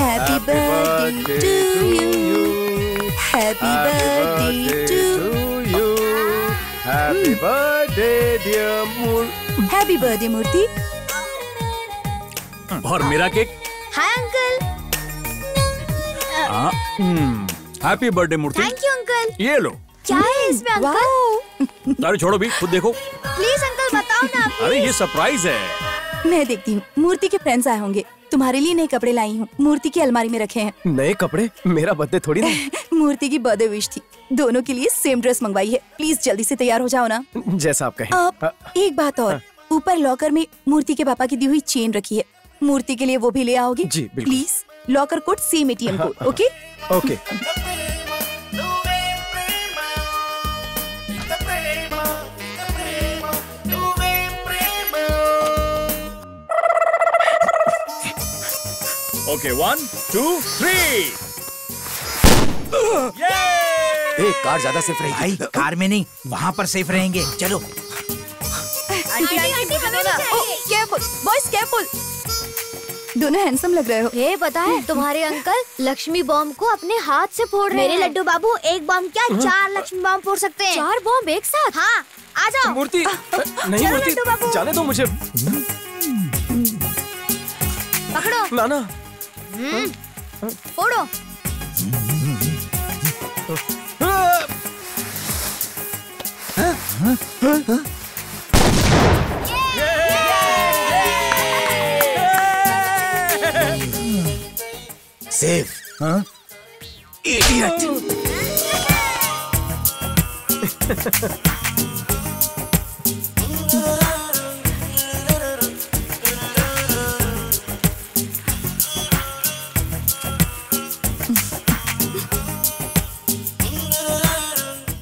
Happy birthday to you. Happy birthday to you. Happy birthday dear Murthy. Happy birthday Murthy. और मेरा cake. Hi uncle. Happy birthday Murthy. Thank you uncle. ये लो. क्या है इसमें uncle? अरे छोड़ो भी, खुद देखो. प्लीज अंकल बताओ ना. अरे ये सरप्राइज है. मैं देखती हूँ. मूर्ति के फ्रेंड्स आए होंगे. तुम्हारे लिए नए कपड़े लाई हूँ. मूर्ति की अलमारी में रखे हैं. नए कपड़े? मेरा बर्थडे थोड़ी ना. मूर्ति की बर्थडे विश थी. दोनों के लिए सेम ड्रेस मंगवाई है. प्लीज जल्दी से तैयार हो जाओ ना. जैसा आप कहें. एक बात और, ऊपर लॉकर में मूर्ति के पापा की दी हुई चेन रखी है. मूर्ति के लिए वो भी ले आओगे? जी बिल्कुल. Please. Locker code same ATM code. Okay okay. Okay 1 2 3. Car ज्यादा सेफ रहेगी भाई. कार में नहीं, वहाँ पर सेफ रहेंगे. चलो. Careful boys, careful. दोनों हैंडसम लग रहे हो. ये पता है तुम्हारे अंकल लक्ष्मी बॉम्ब को अपने हाथ से फोड़ रहे हैं. मेरे लड्डू बाबू एक बॉम्ब क्या 4 लक्ष्मी बॉम्ब फोड़ सकते हैं. 4 बॉम्ब एक साथ? हाँ आ जाओ. मूर्ति नहीं, मूर्ति जाने दो मुझे. पकड़ो. नाना फोड़ो. सेफ. हाँ? इडियट.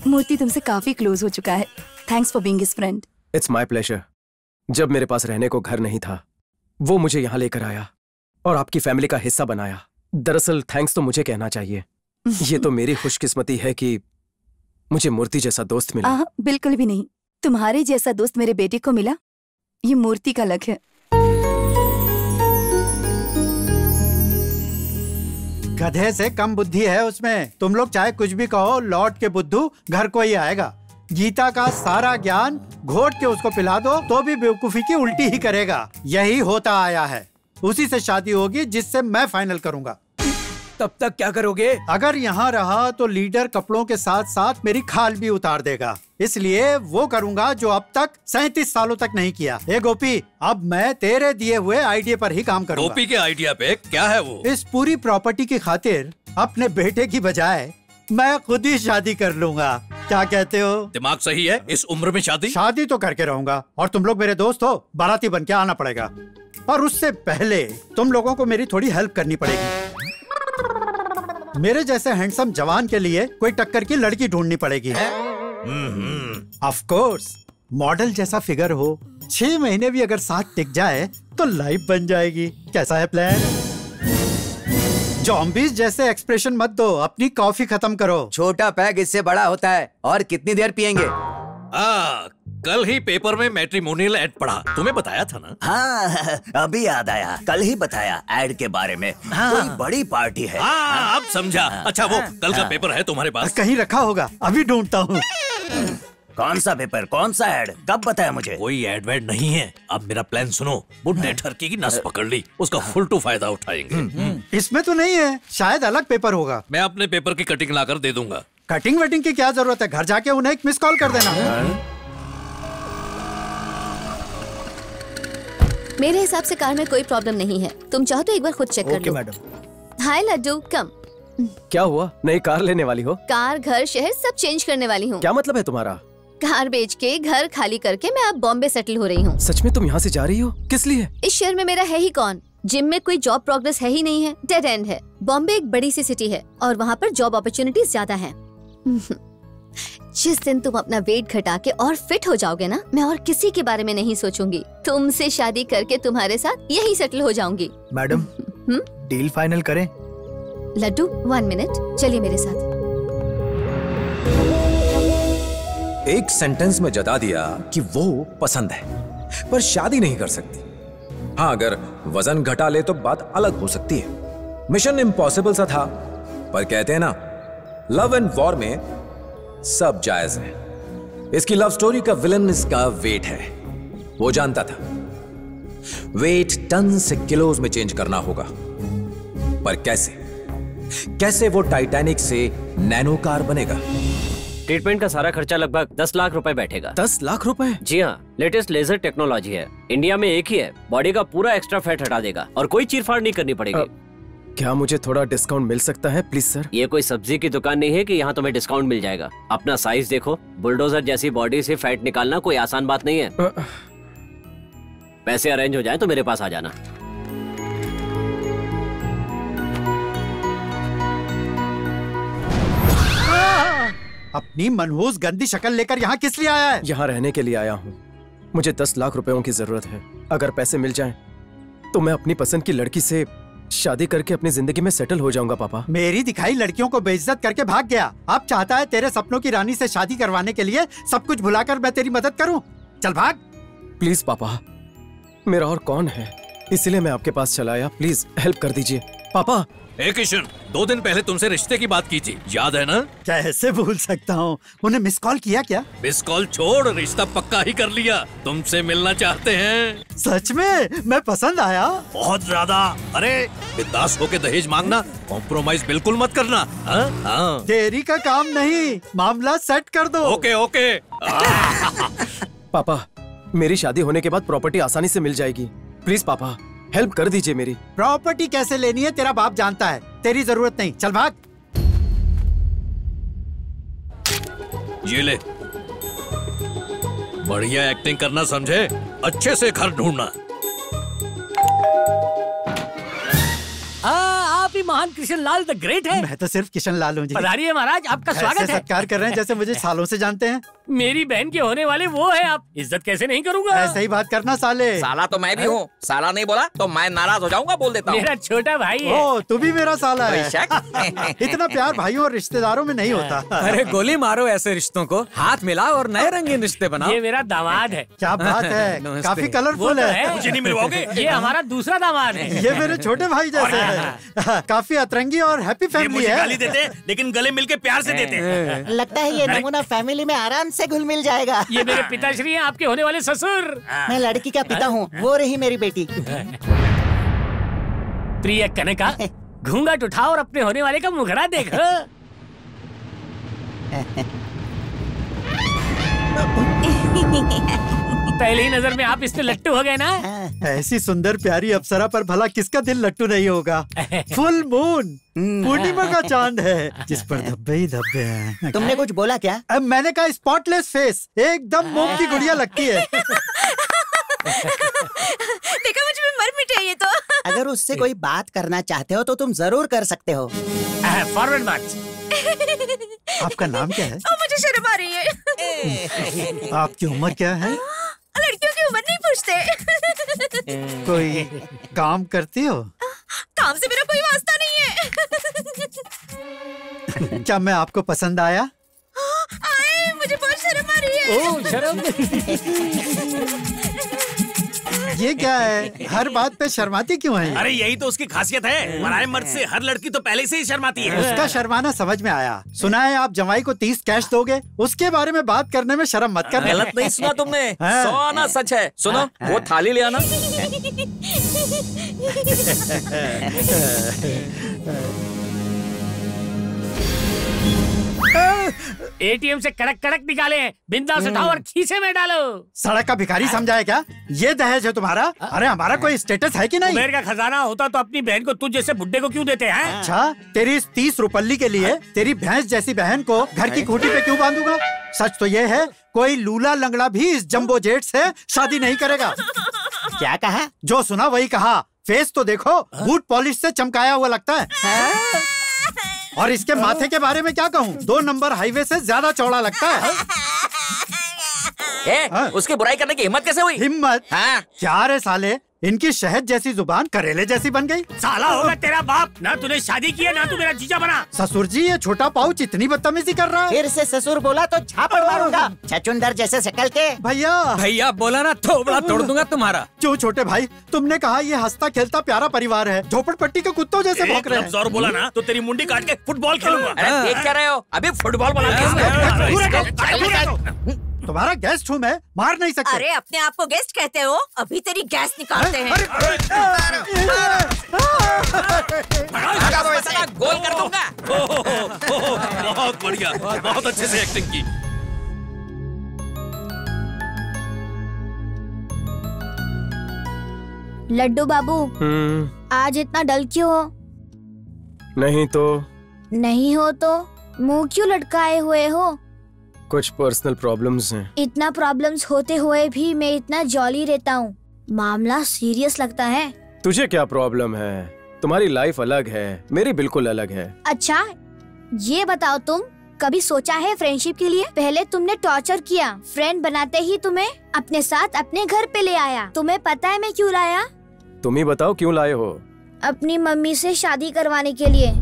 मूर्ति तुमसे काफी क्लोज हो चुका है. Thanks for being his friend. It's my pleasure. जब मेरे पास रहने को घर नहीं था, वो मुझे यहाँ लेकर आया और आपकी फैमिली का हिस्सा बनाया. दरअसल थैंक्स तो मुझे कहना चाहिए. ये तो मेरी खुशकिस्मती है कि मुझे मूर्ति जैसा दोस्त मिला. बिल्कुल भी नहीं. तुम्हारे जैसा दोस्त मेरे बेटे को मिला, ये मूर्ति का लक है. गधे से कम बुद्धि है उसमें. तुम लोग चाहे कुछ भी कहो, लौट के बुद्धू घर को ही आएगा. गीता का सारा ज्ञान घोट के उसको पिला दो तो भी बेवकूफी की उल्टी ही करेगा. यही होता आया है. उसी से शादी होगी जिससे मैं फाइनल करूंगा. तब तक क्या करोगे? अगर यहाँ रहा तो लीडर कपड़ों के साथ साथ मेरी खाल भी उतार देगा. इसलिए वो करूंगा जो अब तक 37 सालों तक नहीं किया. ए गोपी, अब मैं तेरे दिए हुए आइडिया पर ही काम करूंगा. गोपी के आइडिया पे क्या है वो? इस पूरी प्रॉपर्टी की खातिर अपने बेटे की बजाय मैं खुद ही शादी कर लूंगा. क्या कहते हो? दिमाग सही है. इस उम्र में शादी? शादी तो करके रहूंगा. और तुम लोग मेरे दोस्त हो, बाराती बन के आना पड़ेगा. और उससे पहले तुम लोगों को मेरी थोड़ी हेल्प करनी पड़ेगी. मेरे जैसे हैंडसम जवान के लिए कोई टक्कर की लड़की ढूंढनी पड़ेगी. ऑफ कोर्स मॉडल जैसा फिगर हो, 6 महीने भी अगर साथ टिक जाए तो लाइफ बन जाएगी. कैसा है प्लान? ज़ॉम्बीज़ जैसे एक्सप्रेशन मत दो. अपनी कॉफी खत्म करो. छोटा पैग इससे बड़ा होता है. और कितनी देर पियेंगे? कल ही पेपर में मैट्रिमोनियल एड पढ़ा. तुम्हें बताया था ना? हाँ, अभी याद आया. कल ही बताया एड के बारे में. कोई बड़ी पार्टी है. अब समझा. अच्छा वो कल का पेपर है तुम्हारे पास? कहीं रखा होगा, अभी ढूंढता हूँ. कौन सा पेपर, कौन सा एड, कब बताया मुझे? कोई एड वेड नहीं है. अब मेरा प्लान सुनो. बुड्ढे ठरकी की नस पकड़ ली, उसका फुल टू फायदा उठाएंगे. इसमें तो नहीं है, शायद अलग पेपर होगा. मैं अपने पेपर की कटिंग लाकर दे दूंगा. कटिंग वेटिंग की क्या जरूरत है? घर जाके उन्हें एक मिस कॉल कर देना. मेरे हिसाब से कार में कोई प्रॉब्लम नहीं है. तुम चाहो तो एक बार खुद चेक कर लो. Okay madam. Hi Laddu, come. क्या हुआ? नई कार लेने वाली हो? कार, घर, शहर सब चेंज करने वाली हूँ. क्या मतलब है तुम्हारा? कार बेच के घर खाली करके मैं अब बॉम्बे सेटल हो रही हूँ. सच में तुम यहाँ से जा रही हो? किस लिए? इस शहर में मेरा है ही कौन. जिम में कोई जॉब प्रोग्रेस है ही नहीं है. डेड एंड है. बॉम्बे एक बड़ी सी सिटी है और वहाँ पर जॉब अपॉर्चुनिटीज ज्यादा है. जिस दिन तुम अपना वेट घटा के और फिट हो जाओगे ना, मैं और किसी के बारे में नहीं सोचूंगी. तुमसे शादी करके तुम्हारे साथ यही सेटल हो जाऊंगी. मैडम, डील फाइनल करें? लड्डू 1 मिनट, चलिए मेरे साथ. एक सेंटेंस में जता दिया कि वो पसंद है, पर शादी नहीं कर सकती. हाँ, अगर वजन घटा ले तो बात अलग हो सकती है. मिशन इम्पॉसिबल सा था, पर कहते हैं ना, लव एंड वॉर में सब जायज है। इसकी लव स्टोरी का विलन इसका वेट है। वो जानता था वेट टन से किलोज में चेंज करना होगा, पर कैसे वो टाइटैनिक से नैनो कार बनेगा। ट्रीटमेंट का सारा खर्चा लगभग 10 लाख रुपए बैठेगा। 10 लाख रुपए? जी हाँ, लेटेस्ट लेजर टेक्नोलॉजी है, इंडिया में एक ही है, बॉडी का पूरा एक्स्ट्रा फैट हटा देगा और कोई चीरफाड़ नहीं करनी पड़ेगी। क्या मुझे थोड़ा डिस्काउंट मिल सकता है प्लीज सर? ये कोई सब्जी की दुकान नहीं है कि यहाँ तुम्हें डिस्काउंट मिल जाएगा। अपना साइज देखो, बुलडोजर जैसी बॉडी से फैट निकालना कोई आसान बात नहीं है। पैसे अरेंज हो जाए तो मेरे पास आ जाना। अपनी मनहूस गंदी शक्ल लेकर यहाँ किस लिए आया है? यहाँ रहने के लिए आया हूँ। मुझे 10 लाख रुपयों की जरूरत है। अगर पैसे मिल जाएं, तो मैं अपनी पसंद की लड़की से शादी करके अपनी जिंदगी में सेटल हो जाऊंगा पापा। मेरी दिखाई लड़कियों को बेइज्जत करके भाग गया। अब चाहता है तेरे सपनों की रानी से शादी करवाने के लिए सब कुछ भुलाकर मैं तेरी मदद करूं? चल भाग। प्लीज पापा, मेरा और कौन है, इसलिए मैं आपके पास चला आया। प्लीज हेल्प कर दीजिए पापा। किशन, 2 दिन पहले तुमसे रिश्ते की बात की थी, याद है ना? कैसे भूल सकता हूँ। उन्हें मिस कॉल किया क्या? मिस कॉल छोड़, रिश्ता पक्का ही कर लिया। तुमसे मिलना चाहते हैं। सच में? मैं पसंद आया? बहुत ज्यादा। अरे बिंदास होके दहेज मांगना, कॉम्प्रोमाइज बिल्कुल मत करना। हाँ। देरी का काम नहीं, मामला सेट कर दो। Okay okay. पापा, मेरी शादी होने के बाद प्रॉपर्टी आसानी से मिल जाएगी। प्लीज पापा, हेल्प कर दीजिए मेरी। प्रॉपर्टी कैसे लेनी है तेरा बाप जानता है, तेरी जरूरत नहीं। चल भाग। ये ले, बढ़िया एक्टिंग करना समझे, अच्छे से घर ढूंढना। आप ही महान कृष्ण लाल द ग्रेट है। मैं तो सिर्फ किशन लाल हूँ जी। पधारिए महाराज, आपका स्वागत है। सत्कार कर रहे हैं जैसे मुझे सालों से जानते हैं। मेरी बहन के होने वाले वो है, आप इज्जत कैसे नहीं करूंगा? ऐसे ही बात करना साले। साला तो मैं भी हूँ, साला नहीं बोला तो मैं नाराज हो जाऊंगा, बोल देता हूँ। मेरा छोटा भाई है। ओ, तू भी मेरा साला है। इतना प्यार भाइयों और रिश्तेदारों में नहीं होता। अरे गोली मारो ऐसे रिश्तों को, हाथ मिलाओ और नए रंगीन रिश्ते बनाओ। ये मेरा दामाद है। क्या बात है, काफी कलरफुल है। मुझे नहीं मिलवाओगे? ये हमारा दूसरा दामाद है। ये मेरे छोटे भाई जैसे है। काफी अतरंगी और हैप्पी फैमिली है। गाली देते लेकिन गले मिलके प्यार से देते। लगता है ये नमूना फैमिली में आराम से घुल मिल जाएगा। ये मेरे पिताश्री हैं, आपके होने वाले ससुर। मैं लड़की का पिता हूँ, वो रही मेरी बेटी। प्रिय कनका, घूंघट उठाओ और अपने होने वाले का मुखड़ा देखो। पहली ही नजर में आप इस पे लट्टू हो गए ना। ऐसी सुंदर प्यारी अप्सरा पर भला किसका दिल लट्टू नहीं होगा। फुल मून, पूर्णिमा का चांद है जिस पर धब्बे ही धब्बे हैं। तुमने कुछ बोला क्या? अब मैंने कहा स्पॉटलेस फेस, एकदम मोम की गुड़िया लगती है। देखा, मुझ में मर मिटे ये तो। अगर उससे कोई बात करना चाहते हो तो तुम जरूर कर सकते हो। फॉरवर्ड मार्च। आपका नाम क्या है? मुझे शर्म आ रही है। आपकी उम्र क्या है? लड़कियों की उम्र नहीं पूछते। कोई काम करती हो? काम से मेरा कोई वास्ता नहीं है। क्या मैं आपको पसंद आया? आए, मुझे बहुत शर्म आ रही है। ओह, शर्म। ये क्या है, हर बात पे शर्माती क्यों है? अरे यही तो उसकी खासियत है, पराये मर्द से हर लड़की तो पहले से ही शर्माती है। उसका शर्माना समझ में आया। सुना है आप जमाई को 30 कैश दोगे, उसके बारे में बात करने में शर्म मत करना। गलत नहीं सुना तुमने, 100 आना सच है। सुनो, वो थाली ले आना। एटीएम से कड़क कड़क निकाले, बिंदास उठाओ और खीसे में डालो। सड़क का भिखारी समझाया क्या? ये दहेज है तुम्हारा? अरे हमारा कोई स्टेटस है कि नहीं? कुबेर का खजाना होता तो अपनी बहन को तुझ जैसे बुड्ढे को क्यों देते हैं? अच्छा, तेरी इस 30 रुपल्ली के लिए तेरी भैंस जैसी बहन को घर की खूंटी पे क्यों बांधूंगा? सच तो ये है, कोई लूला लंगड़ा भी इस जंबो जेट से शादी नहीं करेगा। क्या कहा? जो सुना वही कहा। फेस तो देखो, बूट पॉलिश से चमकाया हुआ लगता है। और इसके माथे के बारे में क्या कहूँ, 2 नंबर हाईवे से ज्यादा चौड़ा लगता है। उसकी बुराई करने की हिम्मत कैसे हुई? हिम्मत? हाँ। क्या रे साले, इनकी शहद जैसी जुबान करेले जैसी बन गई। साला होगा तेरा बाप, ना तूने शादी की है ना तू मेरा जीजा बना। ससुर जी ये छोटा पाउच इतनी बदतमीजी कर रहा है। फिर से ससुर बोला तो झापड़ मारूंगा, छछुंदर जैसे शक्ल के। भैया भैया बोला ना थोबड़ा तोड़ दूंगा तुम्हारा। क्यों छोटे भाई, तुमने कहा ये हंसता खेलता प्यारा परिवार है, झोपड़पट्टी के कुत्तों जैसे भौंक रहे हैं। और बोला ना तो तेरी मुंडी काट के फुटबॉल खेलूंगा। अरे देख क्या रहे हो, अभी फुटबॉल बना तुम्हारा गेस्ट हूँ मैं, मार नहीं सकते। अरे अपने आप को गेस्ट कहते हो, अभी तेरी गैस निकालते हैं। गोल कर दूंगा। बहुत बढ़िया, बहुत अच्छे से एक्टिंग की। लड्डू बाबू आज इतना डल क्यों हो? नहीं तो नहीं हो तो मुंह क्यों लटकाए हुए हो? कुछ पर्सनल प्रॉब्लम्स हैं। इतना प्रॉब्लम्स होते हुए भी मैं इतना जॉली रहता हूँ, मामला सीरियस लगता है। तुझे क्या प्रॉब्लम है? तुम्हारी लाइफ अलग है, मेरी बिल्कुल अलग है। अच्छा ये बताओ, तुम कभी सोचा है फ्रेंडशिप के लिए? पहले तुमने टॉर्चर किया, फ्रेंड बनाते ही तुम्हें अपने साथ अपने घर पे ले आया। तुम्हें पता है मैं क्यों लाया? तुम ही बताओ क्यों लाए हो? अपनी मम्मी से शादी करवाने के लिए।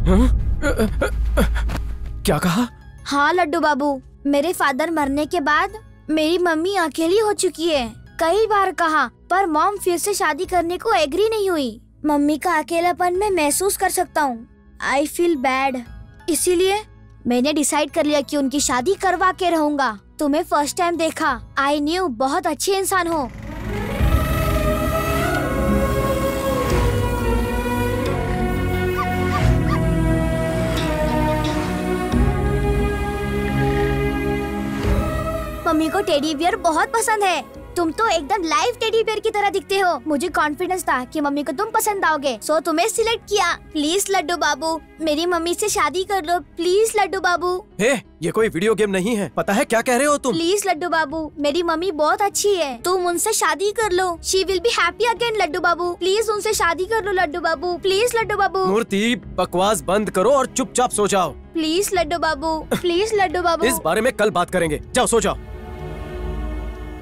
क्या कहा? हाँ लड्डू बाबू, मेरे फादर मरने के बाद मेरी मम्मी अकेली हो चुकी है। कई बार कहा पर मॉम फिर से शादी करने को एग्री नहीं हुई। मम्मी का अकेलापन मैं महसूस कर सकता हूँ। आई फील बैड, इसीलिए मैंने डिसाइड कर लिया कि उनकी शादी करवा के रहूंगा। तुम्हें फर्स्ट टाइम देखा, आई न्यू बहुत अच्छे इंसान हो। मम्मी को टेडी बियर बहुत पसंद है। तुम तो एकदम लाइव टेडी बियर की तरह दिखते हो। मुझे कॉन्फिडेंस था कि मम्मी को तुम पसंद आओगे, सो तुम्हें सिलेक्ट किया। प्लीज लड्डू बाबू मेरी मम्मी से शादी कर लो, प्लीज लड्डू बाबू। हे, ये कोई वीडियो गेम नहीं है, पता है क्या कह रहे हो तुम? प्लीज लड्डू बाबू, मेरी मम्मी बहुत अच्छी है, तुम उनसे शादी कर लो। She will be happy again Laddu बाबू, प्लीज उनसे शादी कर लो लड्डू बाबू, प्लीज लड्डू बाबू। मूर्ति बकवास बंद करो और चुपचाप सो जाओ। प्लीज लड्डू बाबू, प्लीज लड्डू बाबू। इस बारे में कल बात करेंगे, जाओ सो जाओ।